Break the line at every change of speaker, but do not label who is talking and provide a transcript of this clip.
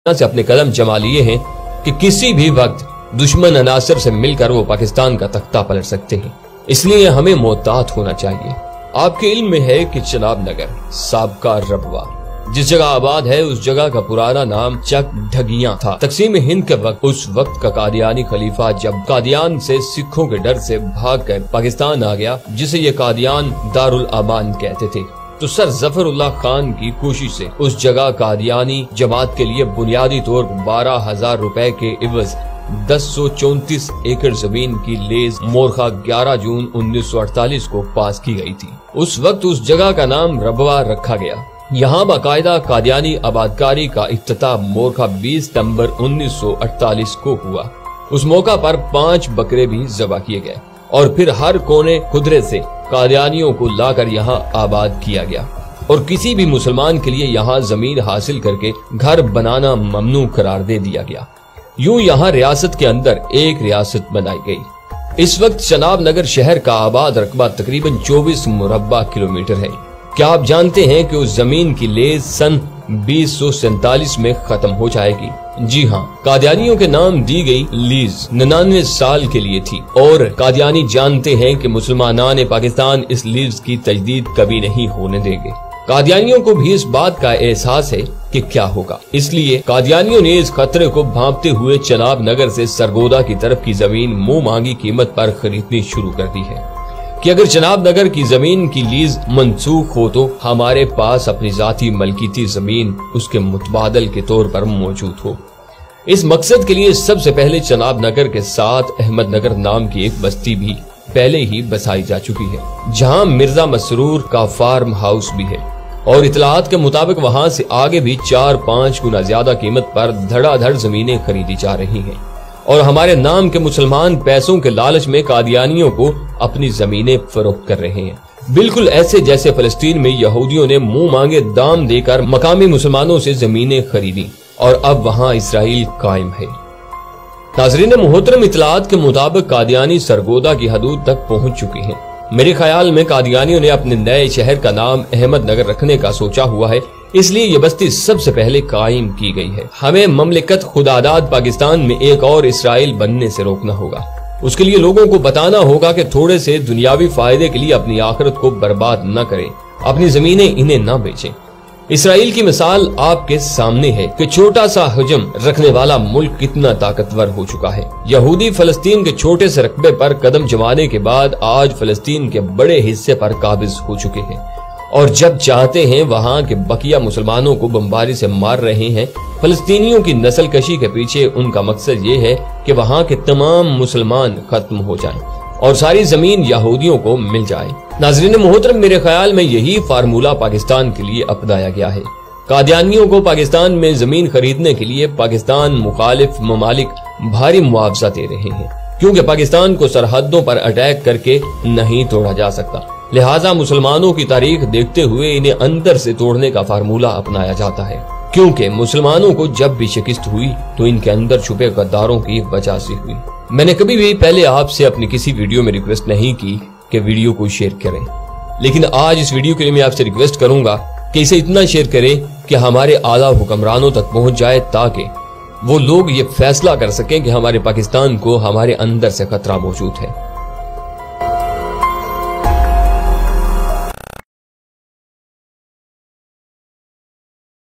से अपने कदम जमा लिए हैं कि किसी भी वक्त दुश्मन अनासर से मिलकर वो पाकिस्तान का तख्ता पलट सकते हैं। इसलिए हमें मोहतात होना चाहिए। आपके इल्म में है कि चनाब नगर साबका रबवा जिस जगह आबाद है, उस जगह का पुराना नाम चक ढगियां था। तकसीम हिंद के वक्त उस वक्त का कादियानी खलीफा जब कादियान से सिखों के डर से भागकर पाकिस्तान आ गया, जिसे ये कादियान दारुल अमान कहते थे, तो सर जफरुल्लाह खान की कोशिश से उस जगह कादियानी जमात के लिए बुनियादी तौर पर 12,000 रुपए के इवज 1034 एकड़ जमीन की लीज मोरखा 11 जून 1948 को पास की गई थी। उस वक्त उस जगह का नाम रबवा रखा गया। यहाँ बाकायदा कादियानी आबादकारी का इफ्तिताह मोरखा 20 सितंबर 1948 को हुआ। उस मौका पर 5 बकरे भी ज़बह किए गए और फिर हर कोने खुदरे से कादियानियों को लाकर यहाँ आबाद किया गया और किसी भी मुसलमान के लिए यहाँ जमीन हासिल करके घर बनाना ममनू करार दे दिया गया। यूं यहाँ रियासत के अंदर एक रियासत बनाई गई। इस वक्त चनाब नगर शहर का आबाद रकबा तकरीबन 24 मुरब्बा किलोमीटर है। क्या आप जानते हैं कि उस जमीन की लीज सन 2047 में खत्म हो जाएगी? जी हाँ, कादियानियों के नाम दी गई लीज 99 साल के लिए थी और कादियानी जानते हैं कि मुसलमानान पाकिस्तान इस लीज की तजदीद कभी नहीं होने देंगे। कादियानियों को भी इस बात का एहसास है कि क्या होगा, इसलिए कादियानियों ने इस खतरे को भांपते हुए चनाब नगर से सरगोदा की तरफ की जमीन मुंह मांगी कीमत पर खरीदनी शुरू कर दी है कि अगर चनाब नगर की जमीन की लीज मनसूख हो तो हमारे पास अपनी जाती मलकीती जमीन उसके मुतबादल के तौर पर मौजूद हो। इस मकसद के लिए सबसे पहले चनाब नगर के साथ अहमद नगर नाम की एक बस्ती भी पहले ही बसाई जा चुकी है, जहां मिर्जा मसरूर का फार्म हाउस भी है और इतलात के मुताबिक वहां से आगे भी 4-5 गुना ज्यादा कीमत पर धड़ाधड़ जमीनें खरीदी जा रही हैं और हमारे नाम के मुसलमान पैसों के लालच में कादियानियों को अपनी जमीनें फरोख्त कर रहे हैं, बिल्कुल ऐसे जैसे फलस्तीन में यहूदियों ने मुंह मांगे दाम देकर मकामी मुसलमानों से जमीनें खरीदी और अब वहां इसराइल कायम है। नाज़रीन मोहतरम, इतलात के मुताबिक कादियानी सरगोदा की हदूद तक पहुंच चुके हैं। मेरे ख्याल में कादियानियों ने अपने नए शहर का नाम अहमद नगर रखने का सोचा हुआ है, इसलिए ये बस्ती सबसे पहले कायम की गई है। हमें ममलिकत खुदादाद पाकिस्तान में एक और इसराइल बनने से रोकना होगा। उसके लिए लोगों को बताना होगा कि थोड़े से दुनियावी फायदे के लिए अपनी आखिरत को बर्बाद न करें, अपनी जमीनें इन्हें न बेचें। इसराइल की मिसाल आपके सामने है कि छोटा सा हजम रखने वाला मुल्क कितना ताकतवर हो चुका है। यहूदी फलस्तीन के छोटे से रकबे पर कदम जमाने के बाद आज फलस्तीन के बड़े हिस्से पर काबिज हो चुके हैं और जब चाहते हैं वहां के बकिया मुसलमानों को बमबारी से मार रहे हैं। फलस्तीनियों की नस्ल कशी के पीछे उनका मकसद ये है कि वहां के तमाम मुसलमान खत्म हो जाएं और सारी जमीन यहूदियों को मिल जाए। नाज़रीन मोहतरम, मेरे ख्याल में यही फार्मूला पाकिस्तान के लिए अपनाया गया है। कादियानियों को पाकिस्तान में जमीन खरीदने के लिए पाकिस्तान मुखालिफ ममालिक भारी मुआवजा दे रहे हैं, क्योंकि पाकिस्तान को सरहदों पर अटैक करके नहीं तोड़ा जा सकता। लिहाजा मुसलमानों की तारीख देखते हुए इन्हें अंदर से तोड़ने का फार्मूला अपनाया जाता है, क्योंकि मुसलमानों को जब भी शिकस्त हुई तो इनके अंदर छुपे गद्दारों की वजह से हुई। मैंने कभी भी पहले आपसे अपनी किसी वीडियो में रिक्वेस्ट नहीं की कि वीडियो को शेयर करें, लेकिन आज इस वीडियो के लिए मैं आपसे रिक्वेस्ट करूंगा कि इसे इतना शेयर करें कि हमारे आला हुक्मरानों तक पहुंच जाए, ताकि वो लोग ये फैसला कर सकें कि हमारे पाकिस्तान को हमारे अंदर से खतरा मौजूद है।